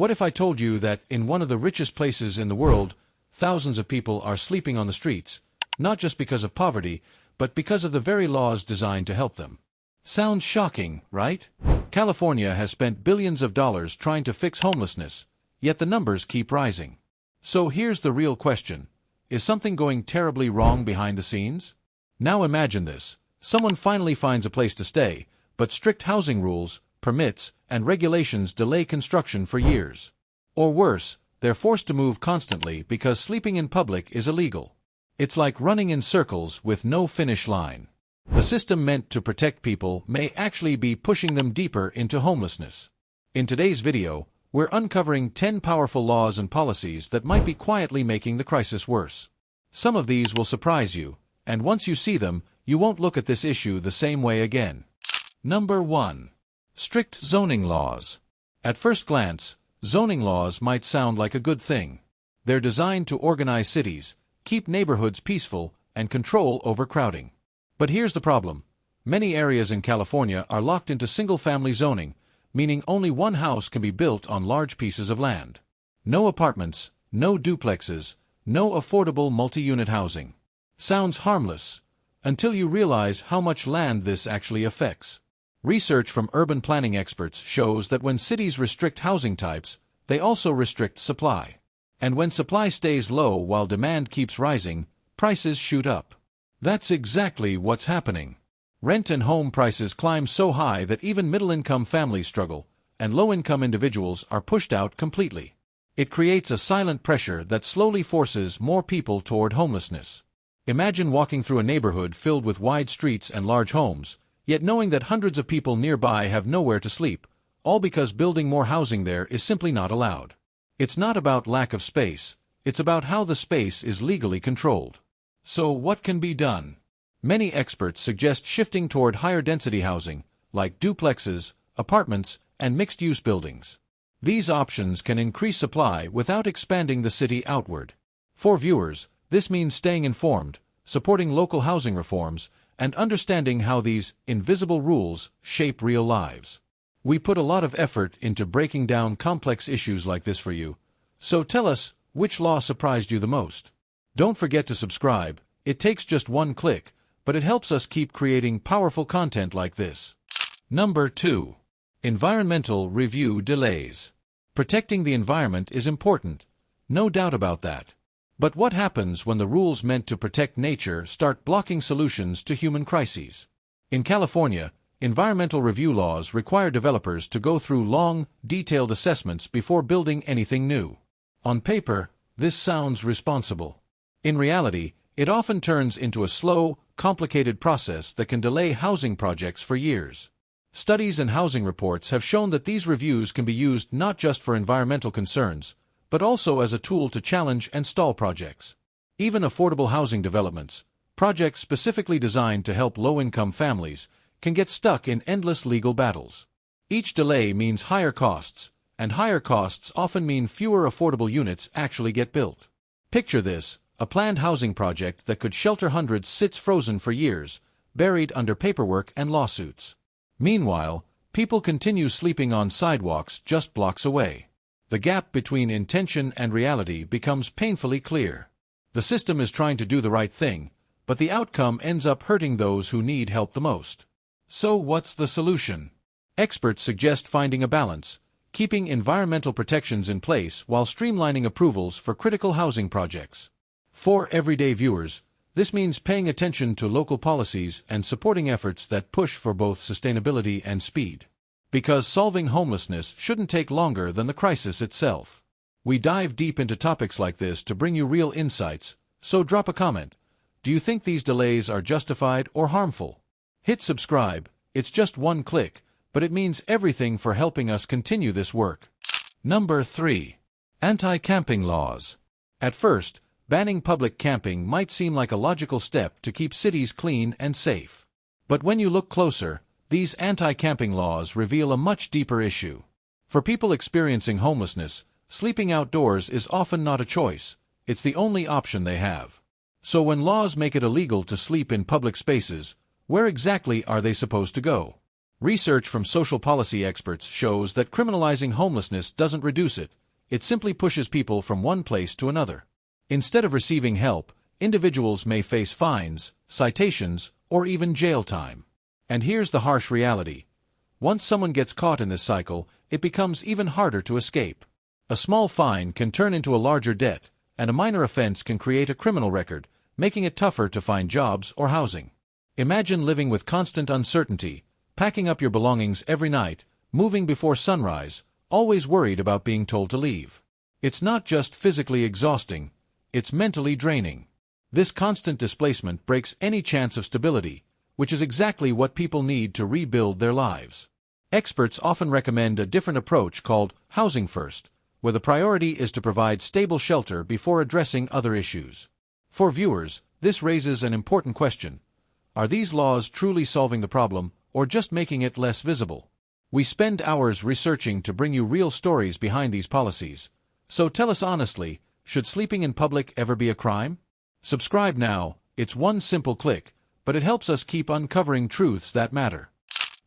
What if I told you that in one of the richest places in the world, thousands of people are sleeping on the streets, not just because of poverty, but because of the very laws designed to help them? Sounds shocking, right? California has spent billions of dollars trying to fix homelessness, yet the numbers keep rising. So here's the real question. Is something going terribly wrong behind the scenes? Now imagine this. Someone finally finds a place to stay, but strict housing rules, permits, and regulations delay construction for years. Or worse, they're forced to move constantly because sleeping in public is illegal. It's like running in circles with no finish line. The system meant to protect people may actually be pushing them deeper into homelessness. In today's video, we're uncovering 10 powerful laws and policies that might be quietly making the crisis worse. Some of these will surprise you, and once you see them, you won't look at this issue the same way again. Number 1. Strict zoning laws. At first glance, zoning laws might sound like a good thing. They're designed to organize cities, keep neighborhoods peaceful, and control overcrowding. But here's the problem. Many areas in California are locked into single-family zoning, meaning only one house can be built on large pieces of land. No apartments, no duplexes, no affordable multi-unit housing. Sounds harmless, until you realize how much land this actually affects. Research from urban planning experts shows that when cities restrict housing types, they also restrict supply. And when supply stays low while demand keeps rising, prices shoot up. That's exactly what's happening. Rent and home prices climb so high that even middle-income families struggle, and low-income individuals are pushed out completely. It creates a silent pressure that slowly forces more people toward homelessness. Imagine walking through a neighborhood filled with wide streets and large homes, yet knowing that hundreds of people nearby have nowhere to sleep, all because building more housing there is simply not allowed. It's not about lack of space, it's about how the space is legally controlled. So what can be done? Many experts suggest shifting toward higher density housing, like duplexes, apartments, and mixed-use buildings. These options can increase supply without expanding the city outward. For viewers, this means staying informed, supporting local housing reforms, and understanding how these invisible rules shape real lives. We put a lot of effort into breaking down complex issues like this for you, so tell us, which law surprised you the most? Don't forget to subscribe. It takes just one click, but it helps us keep creating powerful content like this. Number 2. Environmental review delays. Protecting the environment is important, no doubt about that. But what happens when the rules meant to protect nature start blocking solutions to human crises? In California, environmental review laws require developers to go through long, detailed assessments before building anything new. On paper, this sounds responsible. In reality, it often turns into a slow, complicated process that can delay housing projects for years. Studies and housing reports have shown that these reviews can be used not just for environmental concerns, but also as a tool to challenge and stall projects. Even affordable housing developments, projects specifically designed to help low-income families, can get stuck in endless legal battles. Each delay means higher costs, and higher costs often mean fewer affordable units actually get built. Picture this, a planned housing project that could shelter hundreds sits frozen for years, buried under paperwork and lawsuits. Meanwhile, people continue sleeping on sidewalks just blocks away. The gap between intention and reality becomes painfully clear. The system is trying to do the right thing, but the outcome ends up hurting those who need help the most. So what's the solution? Experts suggest finding a balance, keeping environmental protections in place while streamlining approvals for critical housing projects. For everyday viewers, this means paying attention to local policies and supporting efforts that push for both sustainability and speed. Because solving homelessness shouldn't take longer than the crisis itself. We dive deep into topics like this to bring you real insights, so drop a comment. Do you think these delays are justified or harmful? Hit subscribe, it's just one click, but it means everything for helping us continue this work. Number 3. Anti-camping laws. At first, banning public camping might seem like a logical step to keep cities clean and safe. But when you look closer, these anti-camping laws reveal a much deeper issue. For people experiencing homelessness, sleeping outdoors is often not a choice, it's the only option they have. So when laws make it illegal to sleep in public spaces, where exactly are they supposed to go? Research from social policy experts shows that criminalizing homelessness doesn't reduce it, it simply pushes people from one place to another. Instead of receiving help, individuals may face fines, citations, or even jail time. And here's the harsh reality. Once someone gets caught in this cycle, it becomes even harder to escape. A small fine can turn into a larger debt, and a minor offense can create a criminal record, making it tougher to find jobs or housing. Imagine living with constant uncertainty, packing up your belongings every night, moving before sunrise, always worried about being told to leave. It's not just physically exhausting, it's mentally draining. This constant displacement breaks any chance of stability, which is exactly what people need to rebuild their lives. Experts often recommend a different approach called housing first, where the priority is to provide stable shelter before addressing other issues. For viewers, this raises an important question. Are these laws truly solving the problem, or just making it less visible? We spend hours researching to bring you real stories behind these policies. So tell us honestly, should sleeping in public ever be a crime? Subscribe now, it's one simple click, but it helps us keep uncovering truths that matter.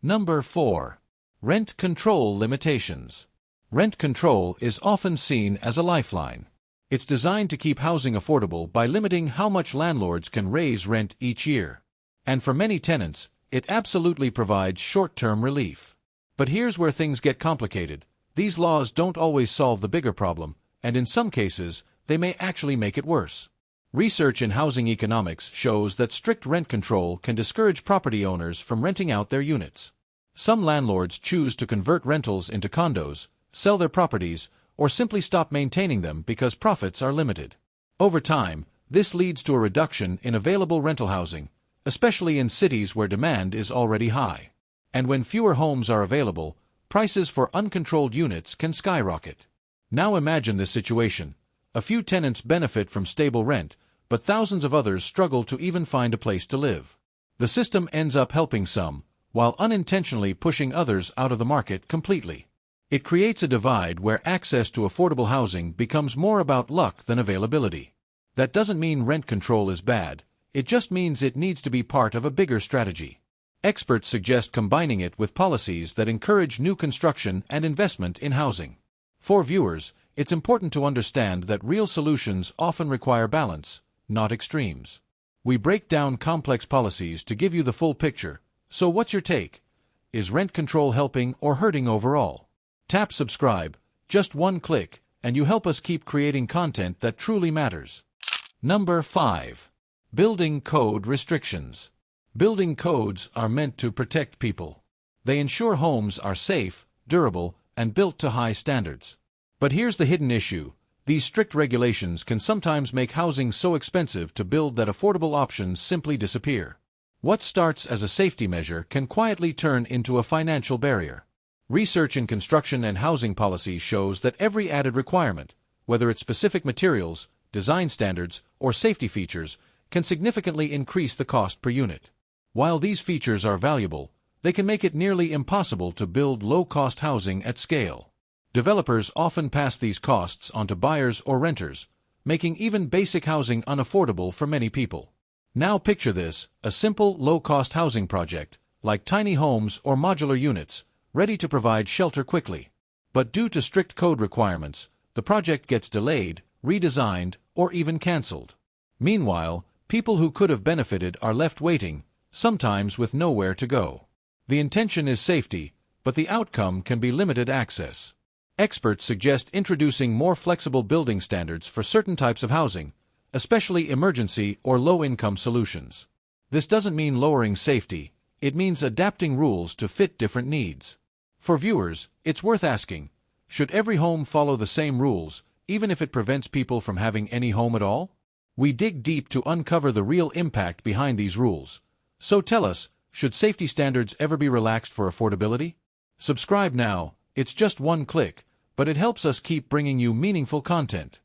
Number 4. Rent control limitations. Rent control is often seen as a lifeline. It's designed to keep housing affordable by limiting how much landlords can raise rent each year. And for many tenants, it absolutely provides short-term relief. But here's where things get complicated. These laws don't always solve the bigger problem, and in some cases, they may actually make it worse. Research in housing economics shows that strict rent control can discourage property owners from renting out their units. Some landlords choose to convert rentals into condos, sell their properties, or simply stop maintaining them because profits are limited. Over time, this leads to a reduction in available rental housing, especially in cities where demand is already high. And when fewer homes are available, prices for uncontrolled units can skyrocket. Now imagine this situation. A few tenants benefit from stable rent, but thousands of others struggle to even find a place to live. The system ends up helping some, while unintentionally pushing others out of the market completely. It creates a divide where access to affordable housing becomes more about luck than availability. That doesn't mean rent control is bad, it just means it needs to be part of a bigger strategy. Experts suggest combining it with policies that encourage new construction and investment in housing. For viewers, it's important to understand that real solutions often require balance, not extremes. We break down complex policies to give you the full picture. So what's your take? Is rent control helping or hurting overall? Tap subscribe, just one click, and you help us keep creating content that truly matters. Number 5. Building code restrictions. Building codes are meant to protect people. They ensure homes are safe, durable, and built to high standards. But here's the hidden issue. These strict regulations can sometimes make housing so expensive to build that affordable options simply disappear. What starts as a safety measure can quietly turn into a financial barrier. Research in construction and housing policy shows that every added requirement, whether it's specific materials, design standards, or safety features, can significantly increase the cost per unit. While these features are valuable, they can make it nearly impossible to build low-cost housing at scale. Developers often pass these costs on to buyers or renters, making even basic housing unaffordable for many people. Now picture this, a simple, low-cost housing project, like tiny homes or modular units, ready to provide shelter quickly. But due to strict code requirements, the project gets delayed, redesigned, or even cancelled. Meanwhile, people who could have benefited are left waiting, sometimes with nowhere to go. The intention is safety, but the outcome can be limited access. Experts suggest introducing more flexible building standards for certain types of housing, especially emergency or low-income solutions. This doesn't mean lowering safety, it means adapting rules to fit different needs. For viewers, it's worth asking, should every home follow the same rules, even if it prevents people from having any home at all? We dig deep to uncover the real impact behind these rules. So tell us, should safety standards ever be relaxed for affordability? Subscribe now, it's just one click, but it helps us keep bringing you meaningful content.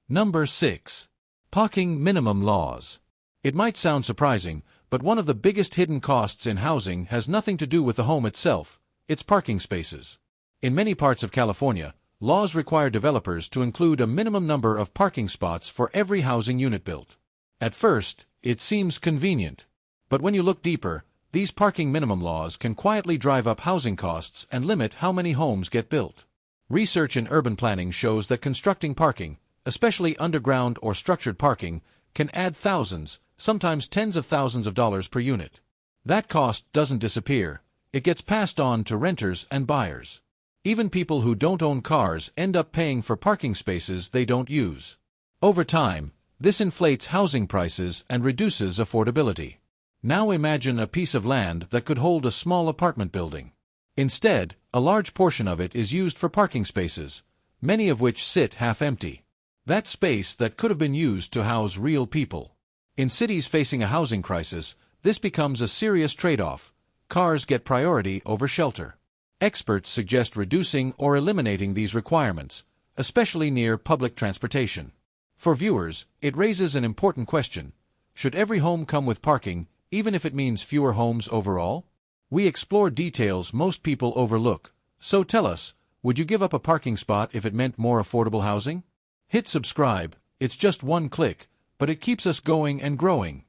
Number 6. Parking minimum laws. It might sound surprising, but one of the biggest hidden costs in housing has nothing to do with the home itself, it's parking spaces. In many parts of California, laws require developers to include a minimum number of parking spots for every housing unit built. At first, it seems convenient. But when you look deeper, These parking minimum laws can quietly drive up housing costs and limit how many homes get built. Research in urban planning shows that constructing parking, especially underground or structured parking, can add thousands, sometimes tens of thousands of dollars per unit. That cost doesn't disappear. It gets passed on to renters and buyers. Even people who don't own cars end up paying for parking spaces they don't use. Over time, this inflates housing prices and reduces affordability. Now imagine a piece of land that could hold a small apartment building. Instead, a large portion of it is used for parking spaces, many of which sit half empty. That space that could have been used to house real people. In cities facing a housing crisis, this becomes a serious trade-off. Cars get priority over shelter. Experts suggest reducing or eliminating these requirements, especially near public transportation. For viewers, it raises an important question. Should every home come with parking, even if it means fewer homes overall? We explore details most people overlook. So tell us, would you give up a parking spot if it meant more affordable housing? Hit subscribe. It's just one click, but it keeps us going and growing.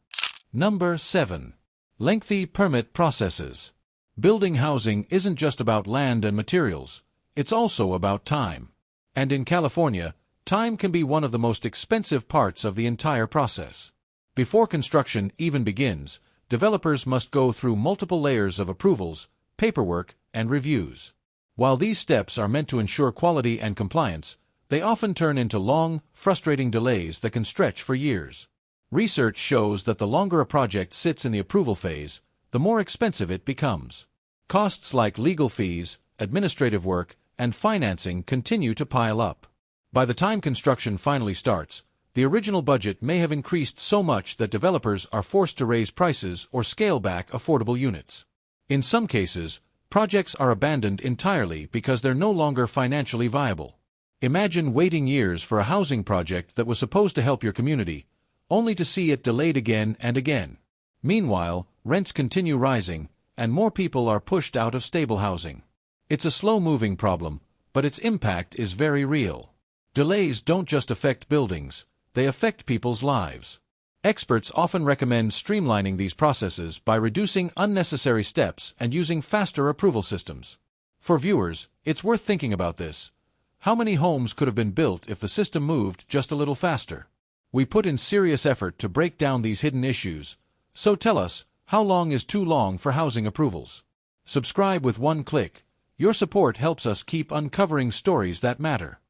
Number 7. Lengthy permit processes. Building housing isn't just about land and materials, it's also about time. And in California, time can be one of the most expensive parts of the entire process. Before construction even begins, developers must go through multiple layers of approvals, paperwork, and reviews. While these steps are meant to ensure quality and compliance, they often turn into long, frustrating delays that can stretch for years. Research shows that the longer a project sits in the approval phase, the more expensive it becomes. Costs like legal fees, administrative work, and financing continue to pile up. By the time construction finally starts, the original budget may have increased so much that developers are forced to raise prices or scale back affordable units. In some cases, projects are abandoned entirely because they're no longer financially viable. Imagine waiting years for a housing project that was supposed to help your community, only to see it delayed again and again. Meanwhile, rents continue rising, and more people are pushed out of stable housing. It's a slow-moving problem, but its impact is very real. Delays don't just affect buildings, they affect people's lives. Experts often recommend streamlining these processes by reducing unnecessary steps and using faster approval systems. For viewers, it's worth thinking about this. How many homes could have been built if the system moved just a little faster? We put in serious effort to break down these hidden issues, so tell us, how long is too long for housing approvals? Subscribe with one click. Your support helps us keep uncovering stories that matter.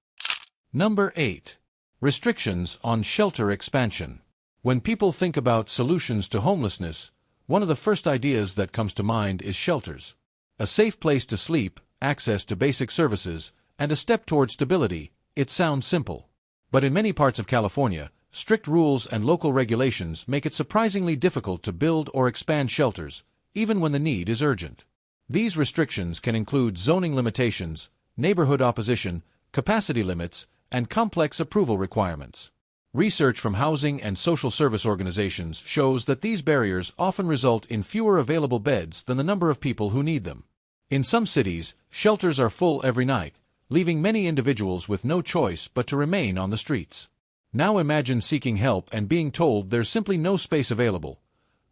Number 8. Restrictions on shelter expansion. When people think about solutions to homelessness, one of the first ideas that comes to mind is shelters. A safe place to sleep, access to basic services, and a step toward stability. It sounds simple. But in many parts of California, strict rules and local regulations make it surprisingly difficult to build or expand shelters, even when the need is urgent. These restrictions can include zoning limitations, neighborhood opposition, capacity limits, and complex approval requirements. Research from housing and social service organizations shows that these barriers often result in fewer available beds than the number of people who need them. In some cities, shelters are full every night, leaving many individuals with no choice but to remain on the streets. Now imagine seeking help and being told there's simply no space available,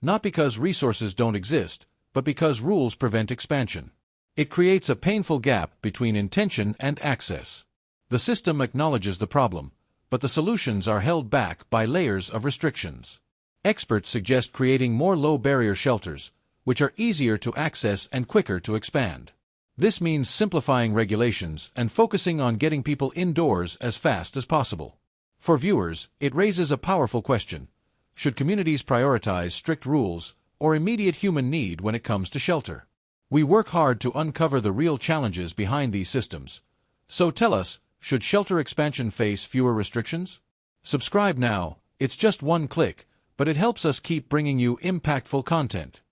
not because resources don't exist, but because rules prevent expansion. It creates a painful gap between intention and access. The system acknowledges the problem, but the solutions are held back by layers of restrictions. Experts suggest creating more low-barrier shelters, which are easier to access and quicker to expand. This means simplifying regulations and focusing on getting people indoors as fast as possible. For viewers, it raises a powerful question. Should communities prioritize strict rules or immediate human need when it comes to shelter? We work hard to uncover the real challenges behind these systems. So tell us, should shelter expansion face fewer restrictions? Subscribe now. It's just one click, but it helps us keep bringing you impactful content.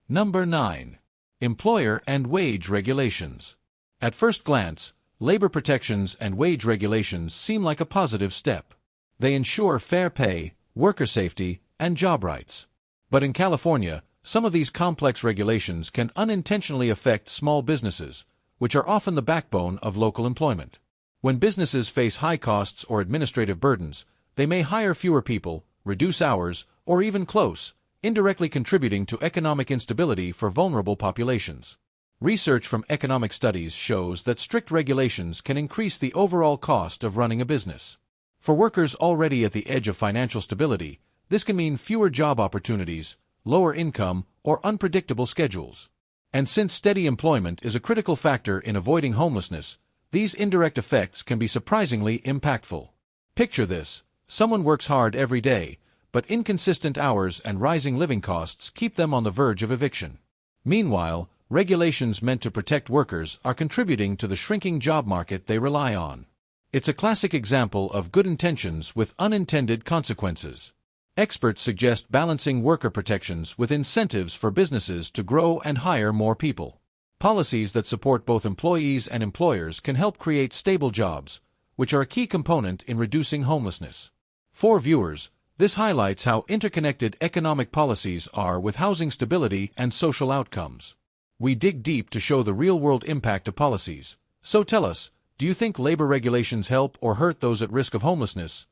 Number 9. Employer and wage regulations. At first glance, labor protections and wage regulations seem like a positive step. They ensure fair pay, worker safety, and job rights. But in California, some of these complex regulations can unintentionally affect small businesses, which are often the backbone of local employment. When businesses face high costs or administrative burdens, they may hire fewer people, reduce hours, or even close, indirectly contributing to economic instability for vulnerable populations. Research from economic studies shows that strict regulations can increase the overall cost of running a business. For workers already at the edge of financial stability, this can mean fewer job opportunities, lower income, or unpredictable schedules. And since steady employment is a critical factor in avoiding homelessness, these indirect effects can be surprisingly impactful. Picture this: someone works hard every day, but inconsistent hours and rising living costs keep them on the verge of eviction. Meanwhile, regulations meant to protect workers are contributing to the shrinking job market they rely on. It's a classic example of good intentions with unintended consequences. Experts suggest balancing worker protections with incentives for businesses to grow and hire more people. Policies that support both employees and employers can help create stable jobs, which are a key component in reducing homelessness. For viewers, this highlights how interconnected economic policies are with housing stability and social outcomes. We dig deep to show the real-world impact of policies. So tell us, do you think labor regulations help or hurt those at risk of homelessness?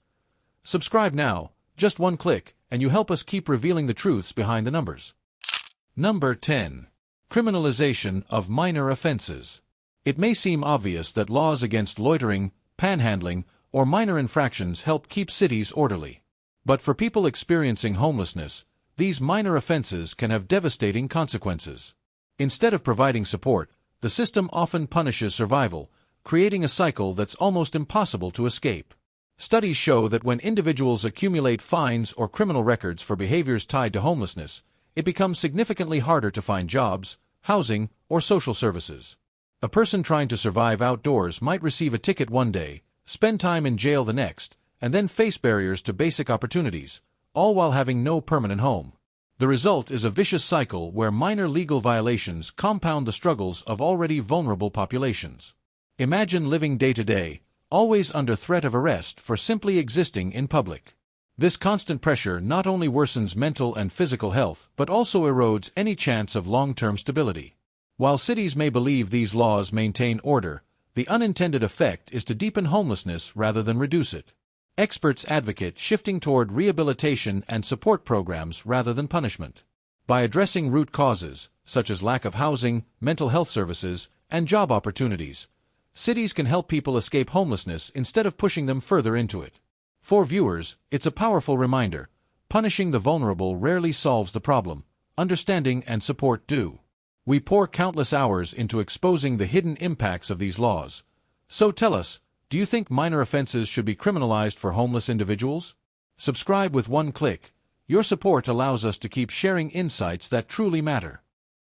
Subscribe now, just one click, and you help us keep revealing the truths behind the numbers. Number 10. Criminalization of minor offenses. It may seem obvious that laws against loitering, panhandling, or minor infractions help keep cities orderly. But for people experiencing homelessness, these minor offenses can have devastating consequences. Instead of providing support, the system often punishes survival, creating a cycle that's almost impossible to escape. Studies show that when individuals accumulate fines or criminal records for behaviors tied to homelessness, it becomes significantly harder to find jobs, housing, or social services. A person trying to survive outdoors might receive a ticket one day, spend time in jail the next, and then face barriers to basic opportunities, all while having no permanent home. The result is a vicious cycle where minor legal violations compound the struggles of already vulnerable populations. Imagine living day to day, always under threat of arrest for simply existing in public. This constant pressure not only worsens mental and physical health but also erodes any chance of long-term stability. While cities may believe these laws maintain order, the unintended effect is to deepen homelessness rather than reduce it. Experts advocate shifting toward rehabilitation and support programs rather than punishment. By addressing root causes, such as lack of housing, mental health services, and job opportunities, cities can help people escape homelessness instead of pushing them further into it. For viewers, it's a powerful reminder: punishing the vulnerable rarely solves the problem. Understanding and support do. We pour countless hours into exposing the hidden impacts of these laws. So tell us, do you think minor offenses should be criminalized for homeless individuals? Subscribe with one click. Your support allows us to keep sharing insights that truly matter.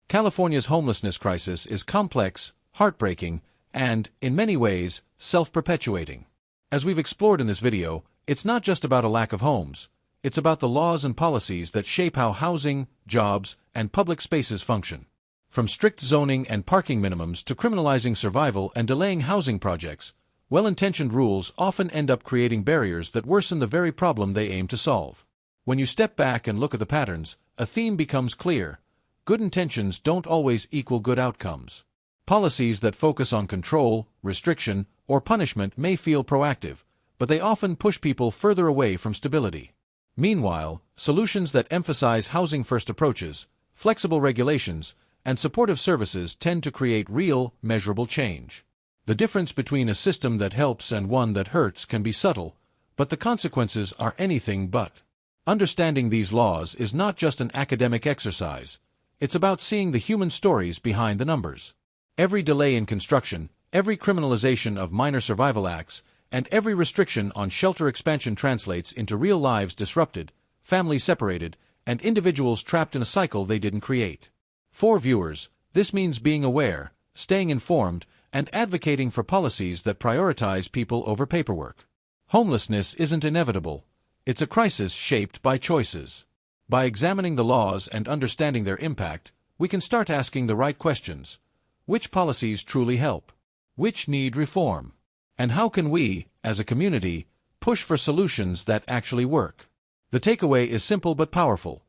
California's homelessness crisis is complex, heartbreaking, and, in many ways, self-perpetuating. As we've explored in this video, it's not just about a lack of homes. It's about the laws and policies that shape how housing, jobs, and public spaces function. From strict zoning and parking minimums to criminalizing survival and delaying housing projects, well-intentioned rules often end up creating barriers that worsen the very problem they aim to solve. When you step back and look at the patterns, a theme becomes clear: good intentions don't always equal good outcomes. Policies that focus on control, restriction, or punishment may feel proactive, but they often push people further away from stability. Meanwhile, solutions that emphasize housing-first approaches, flexible regulations, and supportive services tend to create real, measurable change. The difference between a system that helps and one that hurts can be subtle, but the consequences are anything but. Understanding these laws is not just an academic exercise. It's about seeing the human stories behind the numbers. Every delay in construction, every criminalization of minor survival acts, and every restriction on shelter expansion translates into real lives disrupted, families separated, and individuals trapped in a cycle they didn't create. For viewers, this means being aware, staying informed, and advocating for policies that prioritize people over paperwork. Homelessness isn't inevitable. It's a crisis shaped by choices. By examining the laws and understanding their impact, we can start asking the right questions. Which policies truly help? Which need reform? And how can we, as a community, push for solutions that actually work? The takeaway is simple but powerful.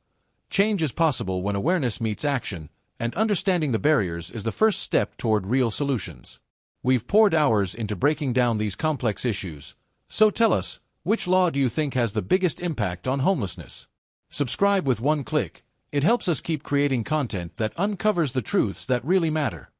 Change is possible when awareness meets action, and understanding the barriers is the first step toward real solutions. We've poured hours into breaking down these complex issues. So tell us, which law do you think has the biggest impact on homelessness? Subscribe with one click. It helps us keep creating content that uncovers the truths that really matter.